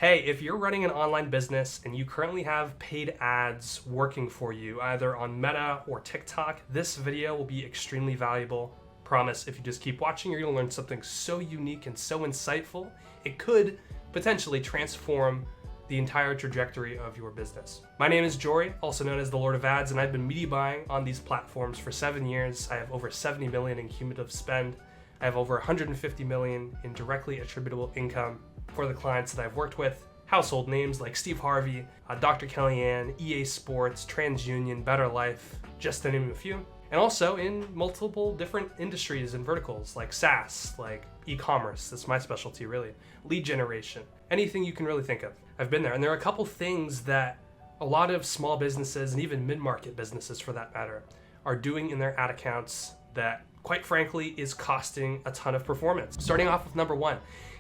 Hey, if you're running an online business and you currently have paid ads working for you, either on Meta or TikTok, this video will be extremely valuable. Promise, if you just keep watching, you're gonna learn something so unique and so insightful, it could potentially transform the entire trajectory of your business. My name is Jory, also known as the Lord of Ads, and I've been media buying on these platforms for 7 years. I have over 70 million in cumulative spend. I have over 150 million in directly attributable income for the clients that I've worked with. Household names like Steve Harvey, Dr. Kellyanne, EA Sports, TransUnion, Better Life, just to name a few. And also in multiple different industries and verticals like SaaS, like e-commerce, that's my specialty really, lead generation, anything you can really think of. I've been there, and there are a couple things that a lot of small businesses and even mid-market businesses for that matter are doing in their ad accounts that quite frankly is costing a ton of performance. Starting off with number one,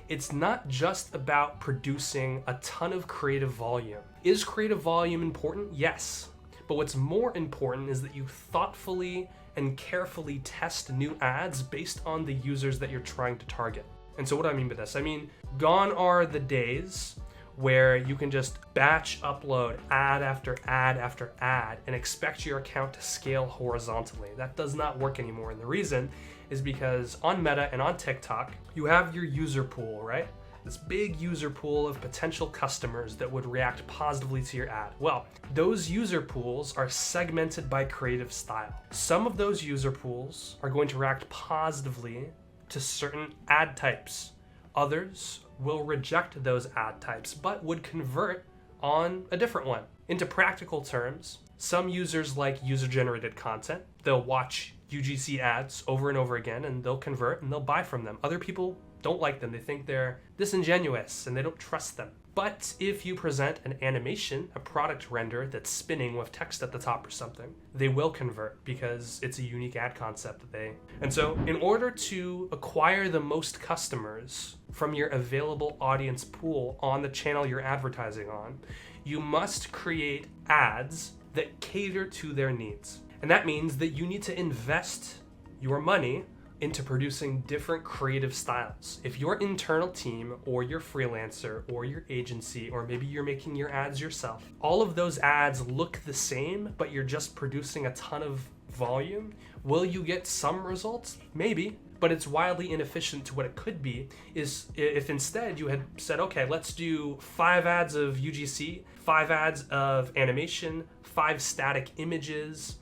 it's not just about producing a ton of creative volume. Is creative volume important? Yes. But what's more important is that you thoughtfully and carefully test new ads based on the users that you're trying to target. And so what do I mean by this? I mean, gone are the days where you can just batch upload ad after ad after ad and expect your account to scale horizontally. That does not work anymore. And the reason is because on Meta and on TikTok, you have your user pool, right? This big user pool of potential customers that would react positively to your ad. Well, those user pools are segmented by creative style. Some of those user pools are going to react positively to certain ad types. Others will reject those ad types, but would convert on a different one. Into practical terms, some users like user-generated content. They'll watch UGC ads over and over again and they'll convert and they'll buy from them. Other people don't like them. They think they're disingenuous and they don't trust them. But if you present an animation, a product render that's spinning with text at the top or something, they will convert because it's a unique ad concept that they... And so in order to acquire the most customers from your available audience pool on the channel you're advertising on, you must create ads that cater to their needs. And that means that you need to invest your money into producing different creative styles. If your internal team or your freelancer or your agency, or maybe you're making your ads yourself, all of those ads look the same, but you're just producing a ton of volume, will you get some results? Maybe, but it's wildly inefficient to what it could be is if instead you had said, okay, let's do 5 ads of UGC, 5 ads of animation, 5 static images,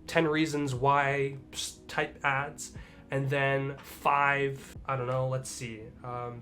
10 reasons why type ads, and then 5, I don't know, let's see,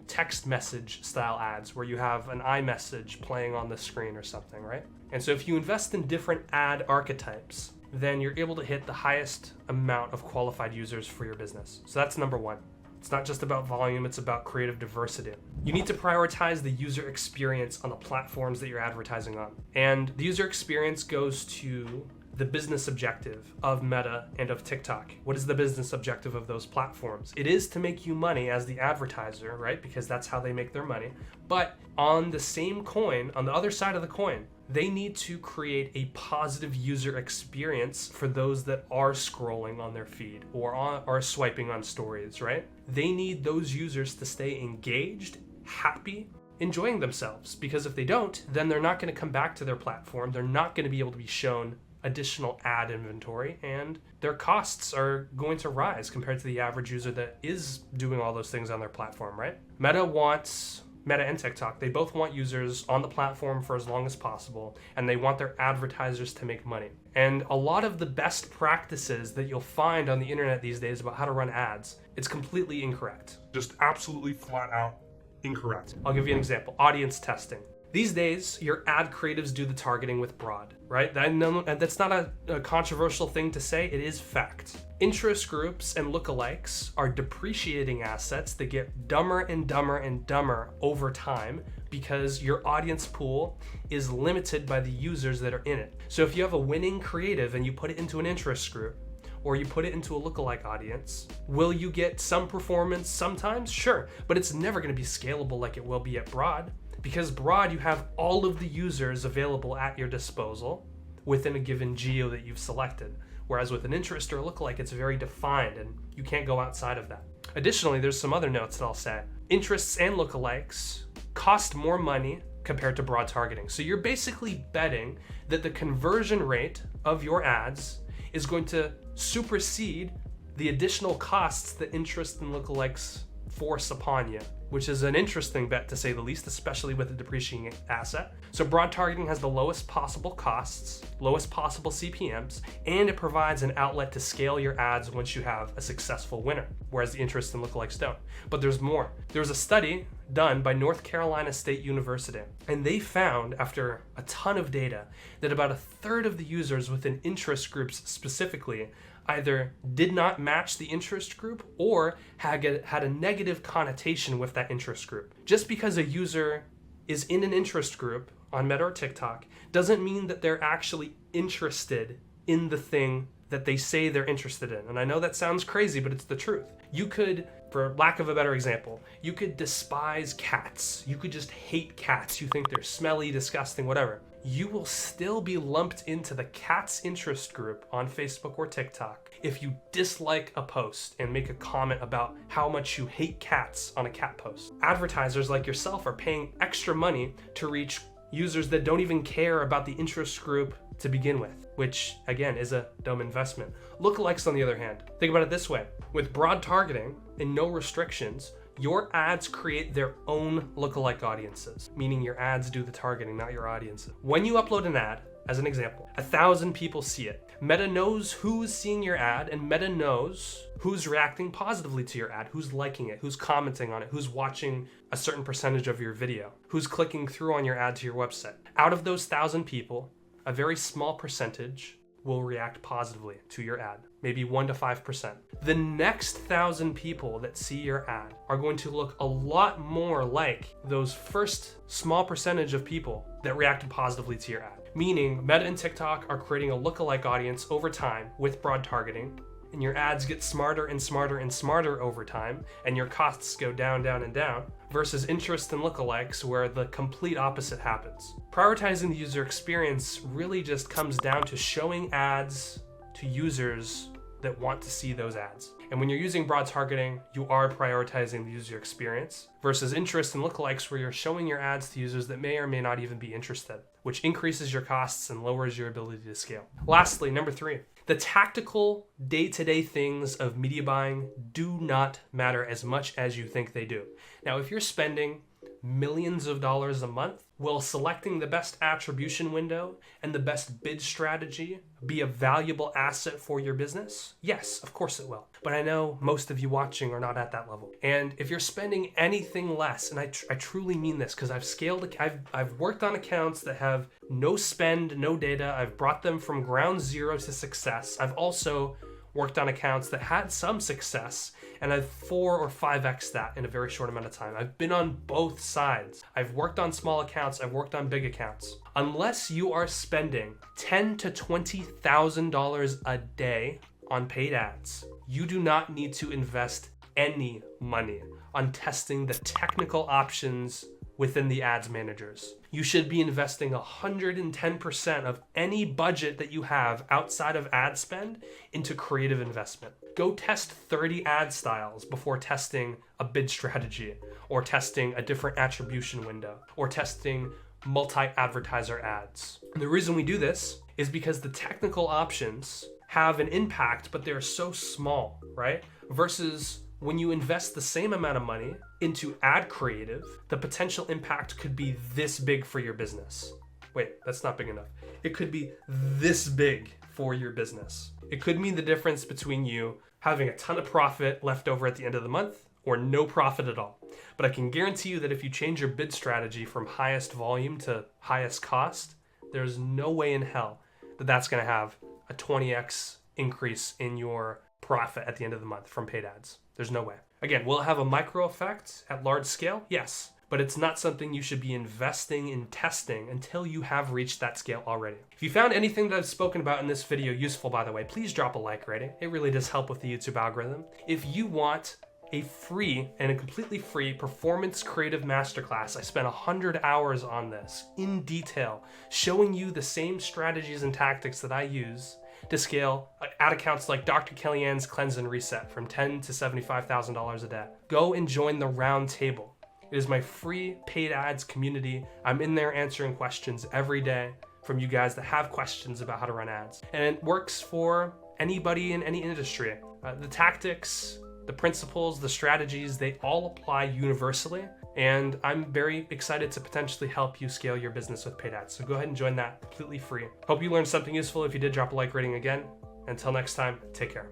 text message style ads where you have an iMessage playing on the screen or something, right? And so if you invest in different ad archetypes, then you're able to hit the highest amount of qualified users for your business. So that's number one. It's not just about volume, it's about creative diversity. You need to prioritize the user experience on the platforms that you're advertising on. And the user experience goes to the business objective of Meta and of TikTok. What is the business objective of those platforms? It is to make you money as the advertiser, right? Because that's how they make their money. But on the same coin, on the other side of the coin, they need to create a positive user experience for those that are scrolling on their feed or are swiping on stories, right? They need those users to stay engaged, happy, enjoying themselves. Because if they don't, then they're not going to come back to their platform. They're not going to be able to be shown additional ad inventory, and their costs are going to rise compared to the average user that is doing all those things on their platform, right? Meta and TikTok, they both want users on the platform for as long as possible, and they want their advertisers to make money. And a lot of the best practices that you'll find on the internet these days about how to run ads, it's completely incorrect. Just absolutely flat out incorrect. I'll give you an example. Audience testing. These days, your ad creatives do the targeting with broad, right? That's not a controversial thing to say, it is fact. Interest groups and lookalikes are depreciating assets that get dumber and dumber and dumber over time because your audience pool is limited by the users that are in it. So if you have a winning creative and you put it into an interest group, or you put it into a lookalike audience, will you get some performance sometimes? Sure, but it's never gonna be scalable like it will be at broad. Because broad, you have all of the users available at your disposal within a given geo that you've selected. Whereas with an interest or a lookalike, it's very defined and you can't go outside of that. Additionally, there's some other notes that I'll say. Interests and lookalikes cost more money compared to broad targeting. So you're basically betting that the conversion rate of your ads is going to supersede the additional costs that interest and lookalikes force upon you, which is an interesting bet to say the least, especially with a depreciating asset. So broad targeting has the lowest possible costs, lowest possible CPMs, and it provides an outlet to scale your ads once you have a successful winner, whereas the interest and lookalikes don't. But there's more. There was a study done by North Carolina State University, and they found, after a ton of data, that about a third of the users within interest groups specifically either did not match the interest group or had a negative connotation with that interest group. Just because a user is in an interest group on Meta or TikTok doesn't mean that they're actually interested in the thing that they say they're interested in. And I know that sounds crazy, but it's the truth. You could, for lack of a better example, you could despise cats. You could just hate cats. You think they're smelly, disgusting, whatever. You will still be lumped into the cat's interest group on Facebook or TikTok if you dislike a post and make a comment about how much you hate cats on a cat post. Advertisers like yourself are paying extra money to reach users that don't even care about the interest group to begin with, which again is a dumb investment. Lookalikes, on the other hand, think about it this way. With broad targeting and no restrictions, your ads create their own lookalike audiences, meaning your ads do the targeting, not your audiences. When you upload an ad, as an example, 1,000 people see it. Meta knows who's seeing your ad, and Meta knows who's reacting positively to your ad, who's liking it, who's commenting on it, who's watching a certain percentage of your video, who's clicking through on your ad to your website. Out of those 1,000 people, a very small percentage will react positively to your ad, maybe 1 to 5%. The next 1,000 people that see your ad are going to look a lot more like those first small percentage of people that reacted positively to your ad. Meaning Meta and TikTok are creating a lookalike audience over time with broad targeting, and your ads get smarter and smarter and smarter over time, and your costs go down, down, and down, versus interest and lookalikes where the complete opposite happens. Prioritizing the user experience really just comes down to showing ads to users that want to see those ads. And when you're using broad targeting, you are prioritizing the user experience versus interest and lookalikes where you're showing your ads to users that may or may not even be interested, which increases your costs and lowers your ability to scale. Lastly, number 3, the tactical day-to-day things of media buying do not matter as much as you think they do. Now, if you're spending millions of dollars a month, will selecting the best attribution window and the best bid strategy be a valuable asset for your business? Yes, of course it will. But I know most of you watching are not at that level. And if you're spending anything less, and I truly mean this because I've worked on accounts that have no spend, no data. I've brought them from ground zero to success. I've also worked on accounts that had some success, and I've 4 or 5x that in a very short amount of time. I've been on both sides. I've worked on small accounts, I've worked on big accounts. Unless you are spending $10,000 to $20,000 a day on paid ads, you do not need to invest any money on testing the technical options within the ads managers. You should be investing 110% of any budget that you have outside of ad spend into creative investment. Go test 30 ad styles before testing a bid strategy, or testing a different attribution window, or testing multi-advertiser ads. And the reason we do this is because the technical options have an impact, but they're so small, right? Versus when you invest the same amount of money into ad creative, the potential impact could be this big for your business. Wait, that's not big enough. It could be this big for your business. It could mean the difference between you having a ton of profit left over at the end of the month or no profit at all. But I can guarantee you that if you change your bid strategy from highest volume to highest cost, there's no way in hell that that's going to have a 20x increase in your profit at the end of the month from paid ads. There's no way. Again, will it have a micro effect at large scale? Yes, but it's not something you should be investing in testing until you have reached that scale already. If you found anything that I've spoken about in this video useful, by the way, please drop a like rating. It really does help with the YouTube algorithm. If you want a free and a completely free performance creative masterclass, I spent 100 hours on this in detail, showing you the same strategies and tactics that I use to scale ad accounts like Dr. Kellyanne's Cleanse and Reset from $10,000 to $75,000 a day. Go and join the round table. It is my free paid ads community. I'm in there answering questions every day from you guys that have questions about how to run ads. And it works for anybody in any industry. The tactics, the principles, the strategies, they all apply universally. And I'm very excited to potentially help you scale your business with paid ads. So go ahead and join that completely free. Hope you learned something useful. If you did, drop a like rating again. Until next time, take care.